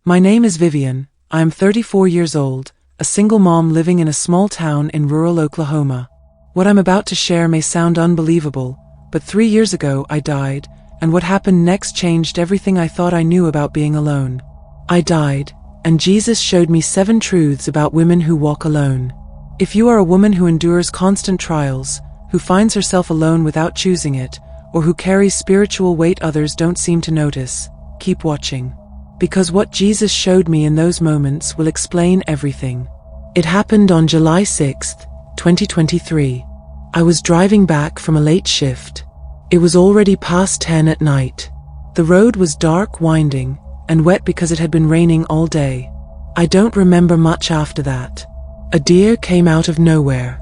My name is Vivian. I am 34 years old, a single mom living in a small town in rural Oklahoma. What I'm about to share may sound unbelievable, but 3 years ago I died, and what happened next changed everything I thought I knew about being alone. I died, and Jesus showed me 7 truths about women who walk alone. If you are a woman who endures constant trials, who finds herself alone without choosing it, or who carries spiritual weight others don't seem to notice, keep watching. Because what Jesus showed me in those moments will explain everything. It happened on July 6, 2023. I was driving back from a late shift. It was already past 10 at night. The road was dark, winding, and wet because it had been raining all day. I don't remember much after that. A deer came out of nowhere.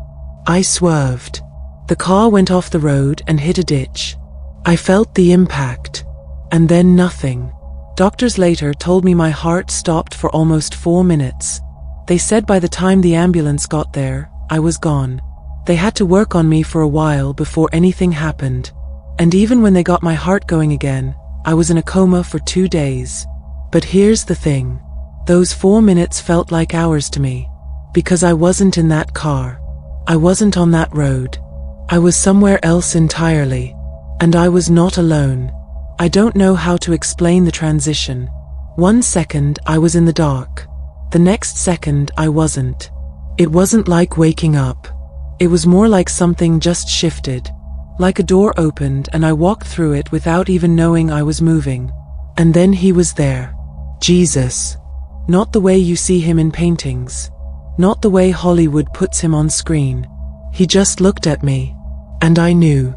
I swerved. The car went off the road and hit a ditch. I felt the impact. And then nothing. Doctors later told me my heart stopped for almost 4 minutes. They said by the time the ambulance got there, I was gone. They had to work on me for a while before anything happened. And even when they got my heart going again, I was in a coma for 2 days. But here's the thing. Those 4 minutes felt like hours to me. Because I wasn't in that car. I wasn't on that road. I was somewhere else entirely. And I was not alone. I don't know how to explain the transition. 1 second I was in the dark. The next second I wasn't. It wasn't like waking up. It was more like something just shifted. Like a door opened and I walked through it without even knowing I was moving. And then he was there. Jesus. Not the way you see him in paintings. Not the way Hollywood puts him on screen. He just looked at me. And I knew.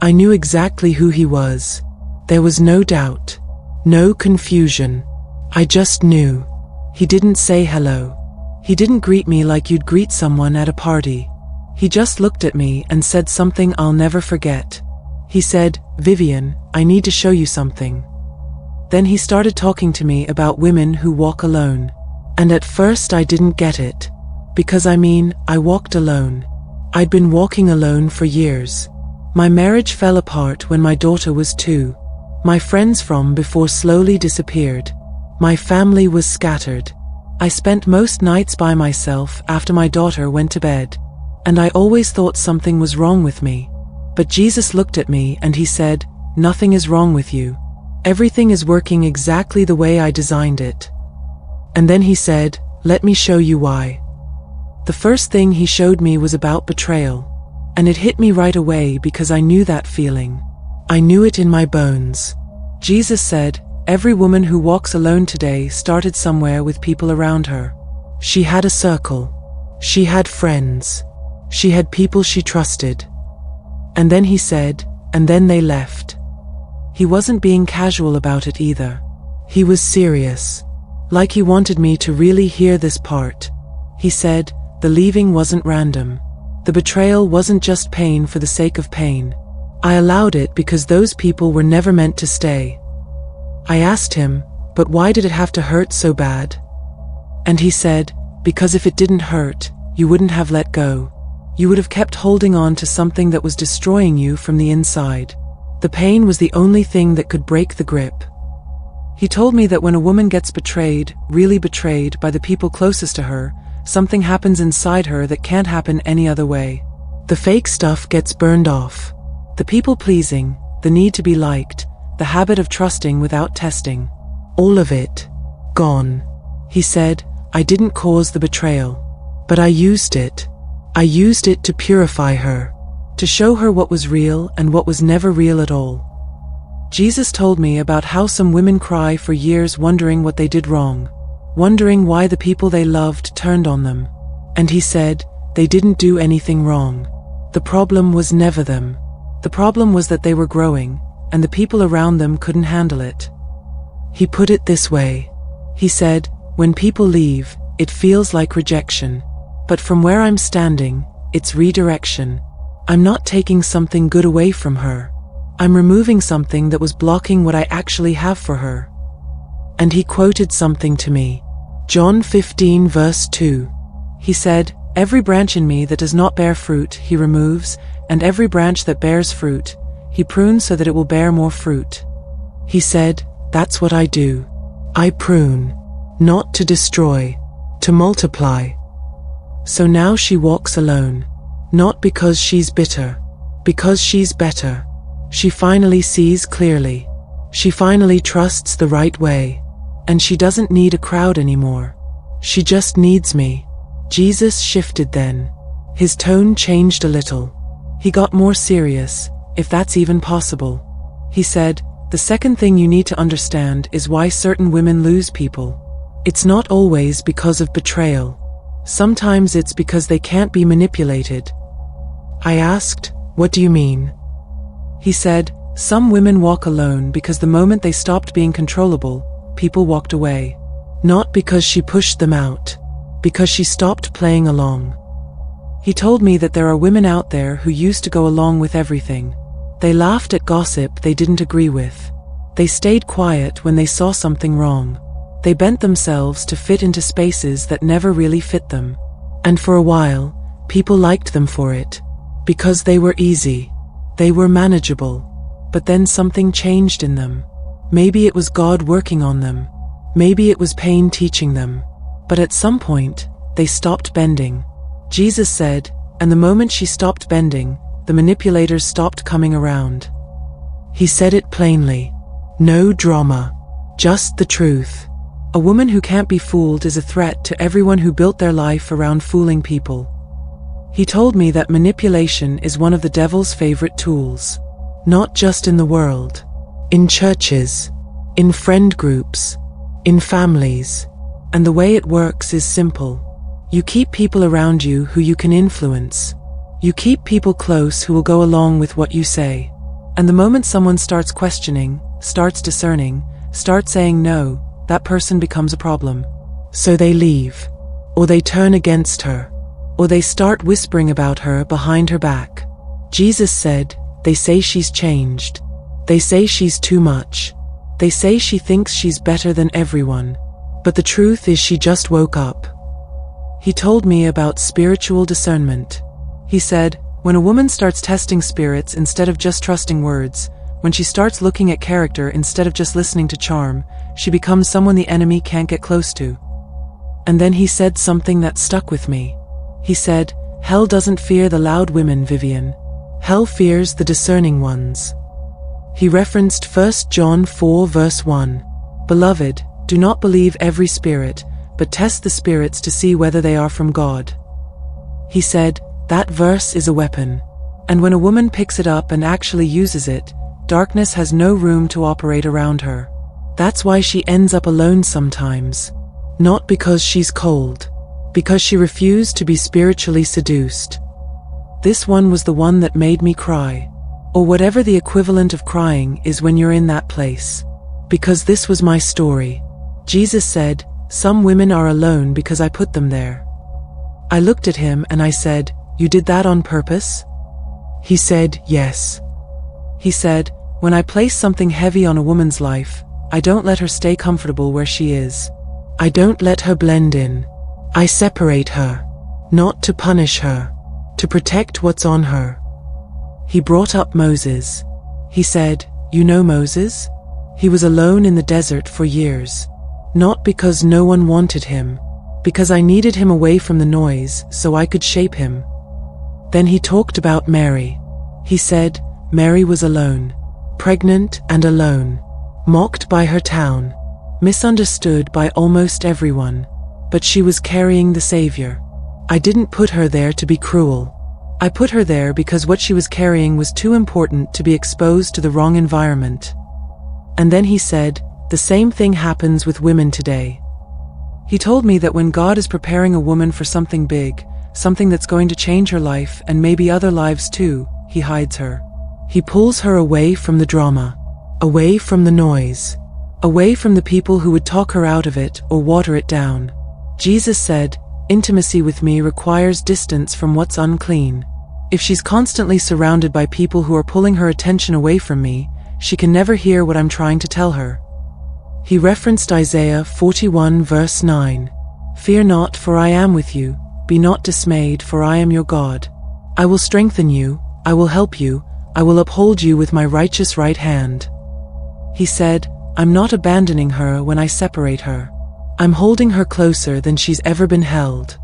I knew exactly who he was. There was no doubt. No confusion. I just knew. He didn't say hello. He didn't greet me like you'd greet someone at a party. He just looked at me and said something I'll never forget. He said, "Vivian, I need to show you something." Then he started talking to me about women who walk alone. And at first I didn't get it. Because I walked alone. I'd been walking alone for years. My marriage fell apart when my daughter was 2. My friends from before slowly disappeared. My family was scattered. I spent most nights by myself after my daughter went to bed. And I always thought something was wrong with me. But Jesus looked at me and he said, "Nothing is wrong with you. Everything is working exactly the way I designed it." And then he said, "Let me show you why." The first thing he showed me was about betrayal. And it hit me right away because I knew that feeling. I knew it in my bones. Jesus said, every woman who walks alone today started somewhere with people around her. She had a circle. She had friends. She had people she trusted. And then he said, and then they left. He wasn't being casual about it either. He was serious. Like he wanted me to really hear this part. He said, the leaving wasn't random. The betrayal wasn't just pain for the sake of pain. I allowed it because those people were never meant to stay. I asked him, but why did it have to hurt so bad? And he said, because if it didn't hurt, you wouldn't have let go. You would have kept holding on to something that was destroying you from the inside. The pain was the only thing that could break the grip. He told me that when a woman gets betrayed, really betrayed by the people closest to her, something happens inside her that can't happen any other way. The fake stuff gets burned off. The people-pleasing, the need to be liked, the habit of trusting without testing. All of it. Gone. He said, I didn't cause the betrayal. But I used it. I used it to purify her. To show her what was real and what was never real at all. Jesus told me about how some women cry for years wondering what they did wrong. Wondering why the people they loved turned on them. And he said, they didn't do anything wrong. The problem was never them. The problem was that they were growing, and the people around them couldn't handle it. He put it this way. He said, when people leave, it feels like rejection. But from where I'm standing, it's redirection. I'm not taking something good away from her. I'm removing something that was blocking what I actually have for her. And he quoted something to me. John 15 verse 2. He said, every branch in me that does not bear fruit, he removes, and every branch that bears fruit, he prunes so that it will bear more fruit. He said, that's what I do. I prune. not to destroy, to multiply. So now she walks alone, not because she's bitter, because she's better. She finally sees clearly. She finally trusts the right way. And she doesn't need a crowd anymore. She just needs me. Jesus shifted then. His tone changed a little. He got more serious, if that's even possible. He said, "The second thing you need to understand is why certain women lose people. It's not always because of betrayal. Sometimes it's because they can't be manipulated." I asked, "What do you mean?" He said, "Some women walk alone because the moment they stopped being controllable, people walked away. Not because she pushed them out, because she stopped playing along." He told me that there are women out there who used to go along with everything. They laughed at gossip they didn't agree with. They stayed quiet when they saw something wrong. They bent themselves to fit into spaces that never really fit them. And for a while, people liked them for it. Because they were easy. They were manageable. But then something changed in them. Maybe it was God working on them. Maybe it was pain teaching them. But at some point, they stopped bending. Jesus said, and the moment she stopped bending, the manipulators stopped coming around. He said it plainly. No drama. Just the truth. A woman who can't be fooled is a threat to everyone who built their life around fooling people. He told me that manipulation is one of the devil's favorite tools. Not just in the world. In churches. In friend groups. In families. And the way it works is simple. You keep people around you who you can influence. You keep people close who will go along with what you say. And the moment someone starts questioning, starts discerning, starts saying no, that person becomes a problem. So they leave. Or they turn against her. Or they start whispering about her behind her back. Jesus said, they say she's changed. They say she's too much. They say she thinks she's better than everyone. But the truth is she just woke up. He told me about spiritual discernment. He said, when a woman starts testing spirits instead of just trusting words, when she starts looking at character instead of just listening to charm, she becomes someone the enemy can't get close to. And then he said something that stuck with me. He said, hell doesn't fear the loud women, Vivian. Hell fears the discerning ones. He referenced 1 John 4 verse 1. Beloved, do not believe every spirit, but test the spirits to see whether they are from God. He said, that verse is a weapon. And when a woman picks it up and actually uses it, darkness has no room to operate around her. That's why she ends up alone sometimes. Not because she's cold. Because she refused to be spiritually seduced. This one was the one that made me cry. Or whatever the equivalent of crying is when you're in that place. Because this was my story. Jesus said, some women are alone because I put them there. I looked at him and I said, you did that on purpose? He said, yes. He said, when I place something heavy on a woman's life, I don't let her stay comfortable where she is. I don't let her blend in. I separate her. Not to punish her. To protect what's on her. He brought up Moses. He said, you know Moses? He was alone in the desert for years. Not because no one wanted him. Because I needed him away from the noise so I could shape him. Then he talked about Mary. He said, Mary was alone. Pregnant and alone. Mocked by her town. Misunderstood by almost everyone. But she was carrying the Savior. I didn't put her there to be cruel. I put her there because what she was carrying was too important to be exposed to the wrong environment. And then he said, the same thing happens with women today. He told me that when God is preparing a woman for something big, something that's going to change her life and maybe other lives too, he hides her. He pulls her away from the drama. Away from the noise. Away from the people who would talk her out of it or water it down. Jesus said, intimacy with me requires distance from what's unclean. If she's constantly surrounded by people who are pulling her attention away from me, she can never hear what I'm trying to tell her. He referenced Isaiah 41 verse 9. Fear not, for I am with you. Be not dismayed, for I am your God. I will strengthen you, I will help you, I will uphold you with my righteous right hand. He said, I'm not abandoning her when I separate her. I'm holding her closer than she's ever been held.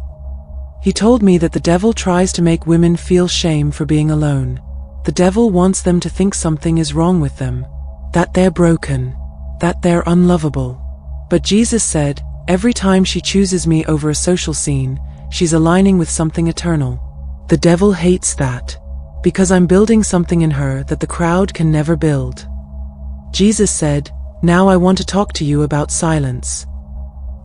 He told me that the devil tries to make women feel shame for being alone. The devil wants them to think something is wrong with them, that they're broken, that they're unlovable. But Jesus said, every time she chooses me over a social scene, she's aligning with something eternal. The devil hates that, because I'm building something in her that the crowd can never build. Jesus said, now I want to talk to you about silence.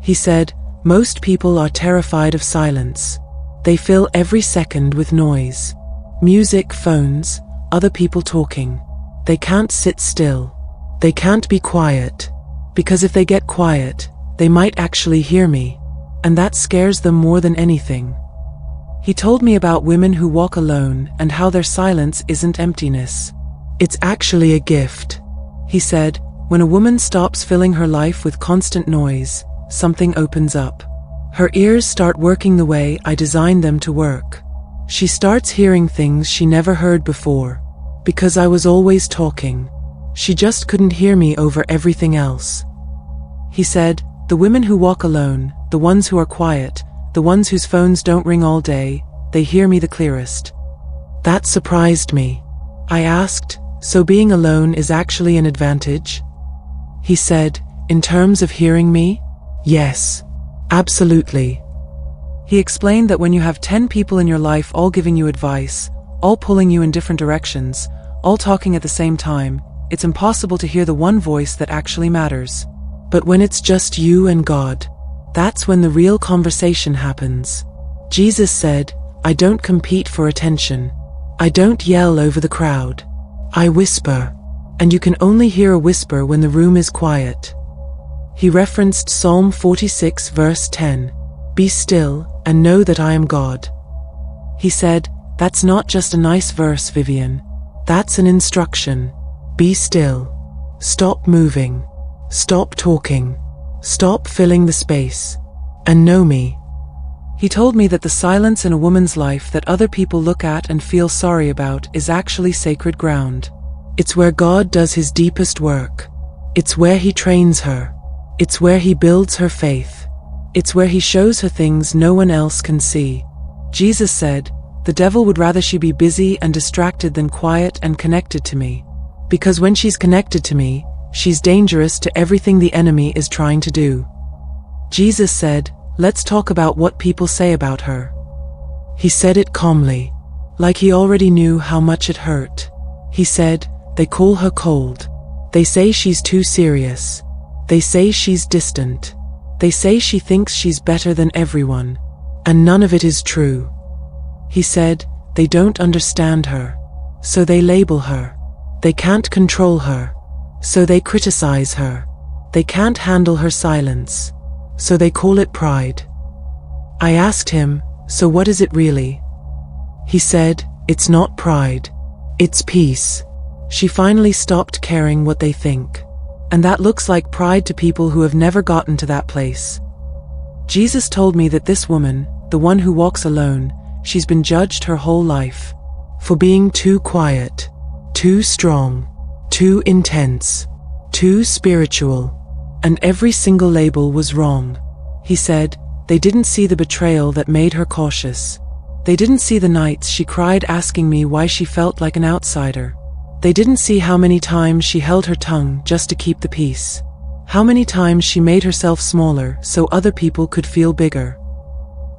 He said, most people are terrified of silence. They fill every second with noise. Music, phones, other people talking. They can't sit still. They can't be quiet. Because if they get quiet, they might actually hear me. And that scares them more than anything. He told me about women who walk alone and how their silence isn't emptiness. It's actually a gift. He said, when a woman stops filling her life with constant noise, something opens up. Her ears start working the way I designed them to work. She starts hearing things she never heard before. Because I was always talking. She just couldn't hear me over everything else. He said, the women who walk alone, the ones who are quiet, the ones whose phones don't ring all day, they hear me the clearest. That surprised me. I asked, so being alone is actually an advantage? He said, in terms of hearing me? Yes. Absolutely. He explained that when you have 10 people in your life all giving you advice, all pulling you in different directions, all talking at the same time, it's impossible to hear the one voice that actually matters. But when it's just you and God, that's when the real conversation happens. Jesus said, I don't compete for attention. I don't yell over the crowd. I whisper. And you can only hear a whisper when the room is quiet. He referenced Psalm 46 verse 10, be still and know that I am God. He said, that's not just a nice verse, Vivian. That's an instruction. Be still. Stop moving. Stop talking. Stop filling the space. And know me. He told me that the silence in a woman's life that other people look at and feel sorry about is actually sacred ground. It's where God does his deepest work. It's where he trains her. It's where he builds her faith. It's where he shows her things no one else can see. Jesus said, the devil would rather she be busy and distracted than quiet and connected to me. Because when she's connected to me, she's dangerous to everything the enemy is trying to do. Jesus said, let's talk about what people say about her. He said it calmly, like he already knew how much it hurt. He said, they call her cold. They say she's too serious. They say she's distant. They say she thinks she's better than everyone. And none of it is true. He said, they don't understand her. So they label her. They can't control her. So they criticize her. They can't handle her silence. So they call it pride. I asked him, so what is it really? He said, it's not pride. It's peace. She finally stopped caring what they think. And that looks like pride to people who have never gotten to that place. Jesus told me that this woman, the one who walks alone, she's been judged her whole life. For being too quiet, too strong, too intense, too spiritual. And every single label was wrong. He said, they didn't see the betrayal that made her cautious. They didn't see the nights she cried asking me why she felt like an outsider. They didn't see how many times she held her tongue just to keep the peace. How many times she made herself smaller so other people could feel bigger.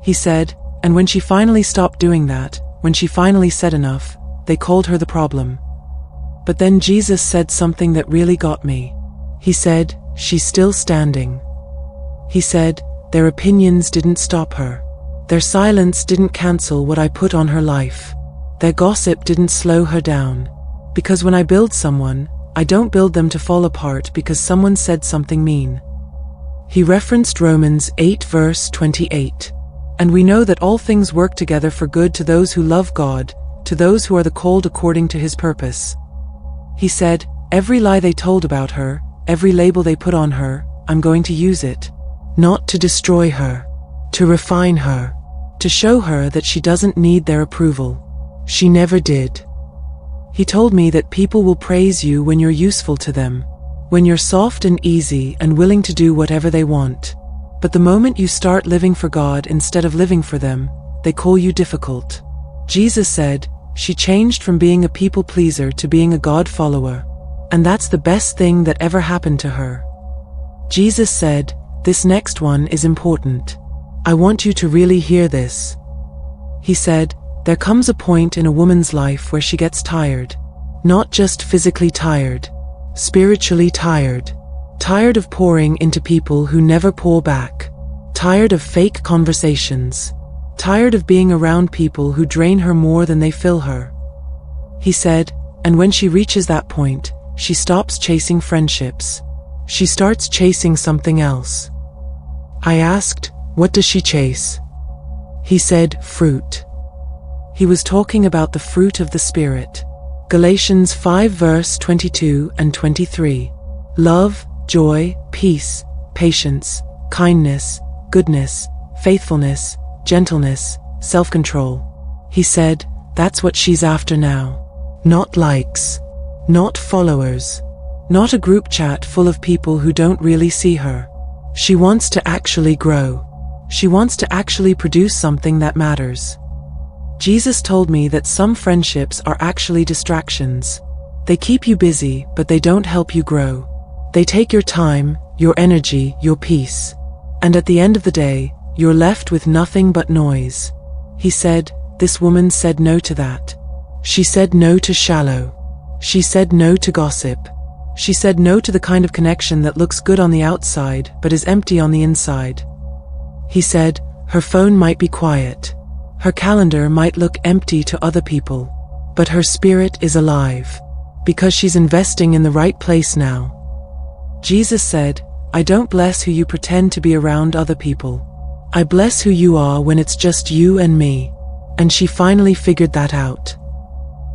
He said, and when she finally stopped doing that, when she finally said enough, they called her the problem. But then Jesus said something that really got me. He said, she's still standing. He said, their opinions didn't stop her. Their silence didn't cancel what I put on her life. Their gossip didn't slow her down. Because when I build someone, I don't build them to fall apart because someone said something mean. He referenced Romans 8 verse 28. And we know that all things work together for good to those who love God, to those who are the called according to his purpose. He said, every lie they told about her, every label they put on her, I'm going to use it. Not to destroy her. To refine her. To show her that she doesn't need their approval. She never did. He told me that people will praise you when you're useful to them, when you're soft and easy and willing to do whatever they want. But the moment you start living for God instead of living for them, they call you difficult. Jesus said, she changed from being a people pleaser to being a God follower. And that's the best thing that ever happened to her. Jesus said, this next one is important. I want you to really hear this. He said, there comes a point in a woman's life where she gets tired. Not just physically tired, spiritually tired. Tired of pouring into people who never pour back. Tired of fake conversations. Tired of being around people who drain her more than they fill her. He said, and when she reaches that point, she stops chasing friendships. She starts chasing something else. I asked, what does she chase? He said, fruit. He was talking about the fruit of the Spirit. Galatians 5 verse 22 and 23. Love, joy, peace, patience, kindness, goodness, faithfulness, gentleness, self-control. He said, that's what she's after now. Not likes. Not followers. Not a group chat full of people who don't really see her. She wants to actually grow. She wants to actually produce something that matters. Jesus told me that some friendships are actually distractions. They keep you busy, but they don't help you grow. They take your time, your energy, your peace. And at the end of the day, you're left with nothing but noise. He said, this woman said no to that. She said no to shallow. She said no to gossip. She said no to the kind of connection that looks good on the outside, but is empty on the inside. He said, her phone might be quiet. Her calendar might look empty to other people. But her spirit is alive. Because she's investing in the right place now. Jesus said, I don't bless who you pretend to be around other people. I bless who you are when it's just you and me. And she finally figured that out.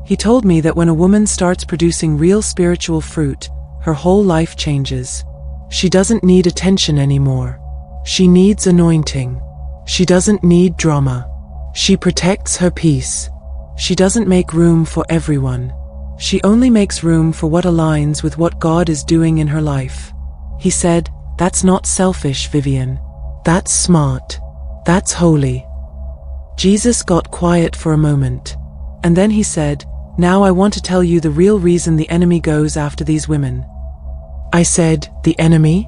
He told me that when a woman starts producing real spiritual fruit, her whole life changes. She doesn't need attention anymore. She needs anointing. She doesn't need drama. She protects her peace. She doesn't make room for everyone. She only makes room for what aligns with what God is doing in her life. He said, that's not selfish, Vivian. That's smart. That's holy. Jesus got quiet for a moment. And then he said, now I want to tell you the real reason the enemy goes after these women. I said, the enemy?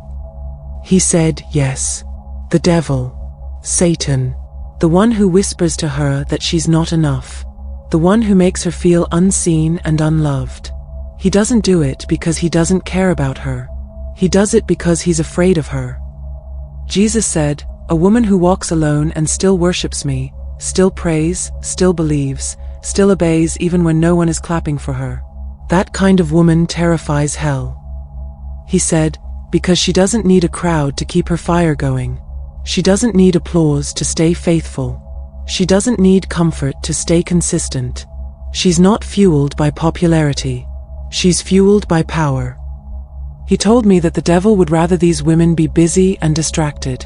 He said, yes. The devil. Satan. The one who whispers to her that she's not enough. The one who makes her feel unseen and unloved. He doesn't do it because he doesn't care about her. He does it because he's afraid of her. Jesus said, a woman who walks alone and still worships me, still prays, still believes, still obeys even when no one is clapping for her. That kind of woman terrifies hell. He said, because she doesn't need a crowd to keep her fire going. She doesn't need applause to stay faithful. She doesn't need comfort to stay consistent. She's not fueled by popularity. She's fueled by power. He told me that the devil would rather these women be busy and distracted.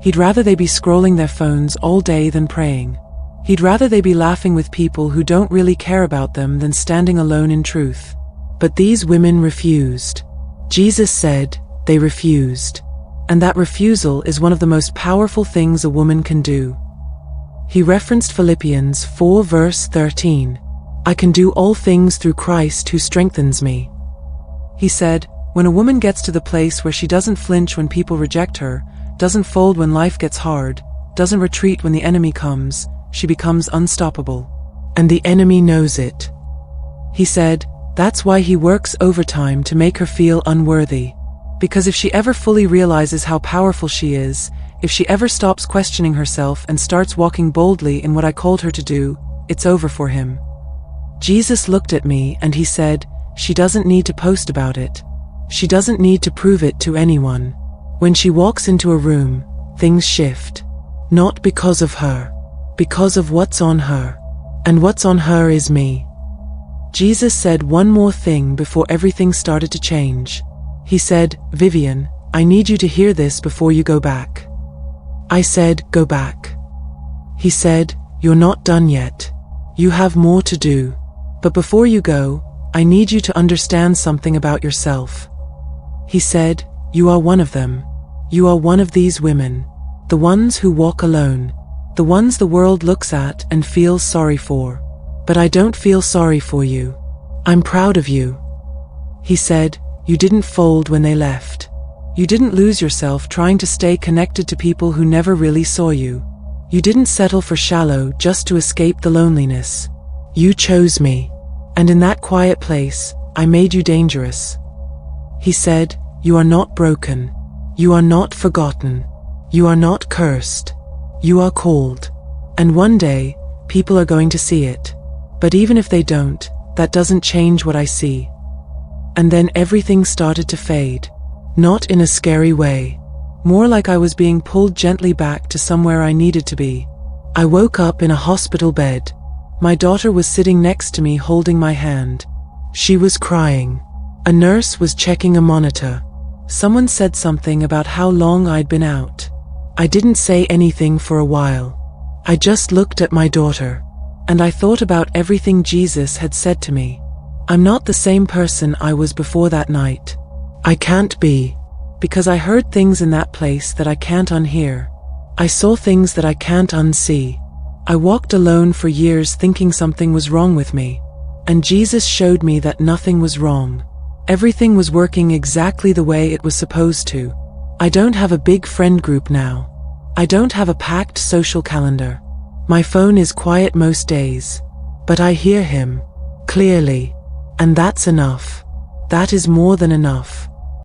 He'd rather they be scrolling their phones all day than praying. He'd rather they be laughing with people who don't really care about them than standing alone in truth. But these women refused. Jesus said, they refused. And that refusal is one of the most powerful things a woman can do. He referenced Philippians 4 verse 13. I can do all things through Christ who strengthens me. He said, when a woman gets to the place where she doesn't flinch when people reject her, doesn't fold when life gets hard, doesn't retreat when the enemy comes, she becomes unstoppable. And the enemy knows it. He said, that's why he works overtime to make her feel unworthy. Because if she ever fully realizes how powerful she is, if she ever stops questioning herself and starts walking boldly in what I called her to do, it's over for him. Jesus looked at me and he said, she doesn't need to post about it. She doesn't need to prove it to anyone. When she walks into a room, things shift. Not because of her. Because of what's on her. And what's on her is me. Jesus said one more thing before everything started to change. He said, Vivian, I need you to hear this before you go back. I said, go back. He said, you're not done yet. You have more to do. But before you go, I need you to understand something about yourself. He said, you are one of them. You are one of these women. The ones who walk alone. The ones the world looks at and feels sorry for. But I don't feel sorry for you. I'm proud of you. He said, you didn't fold when they left. You didn't lose yourself trying to stay connected to people who never really saw you. You didn't settle for shallow just to escape the loneliness. You chose me. And in that quiet place, I made you dangerous. He said, you are not broken. You are not forgotten. You are not cursed. You are called. And one day, people are going to see it. But even if they don't, that doesn't change what I see. And then everything started to fade. Not in a scary way. More like I was being pulled gently back to somewhere I needed to be. I woke up in a hospital bed. My daughter was sitting next to me holding my hand. She was crying. A nurse was checking a monitor. Someone said something about how long I'd been out. I didn't say anything for a while. I just looked at my daughter. And I thought about everything Jesus had said to me. I'm not the same person I was before that night. I can't be. Because I heard things in that place that I can't unhear. I saw things that I can't unsee. I walked alone for years thinking something was wrong with me. And Jesus showed me that nothing was wrong. Everything was working exactly the way it was supposed to. I don't have a big friend group now. I don't have a packed social calendar. My phone is quiet most days. But I hear him. Clearly. And that's enough. That is more than enough.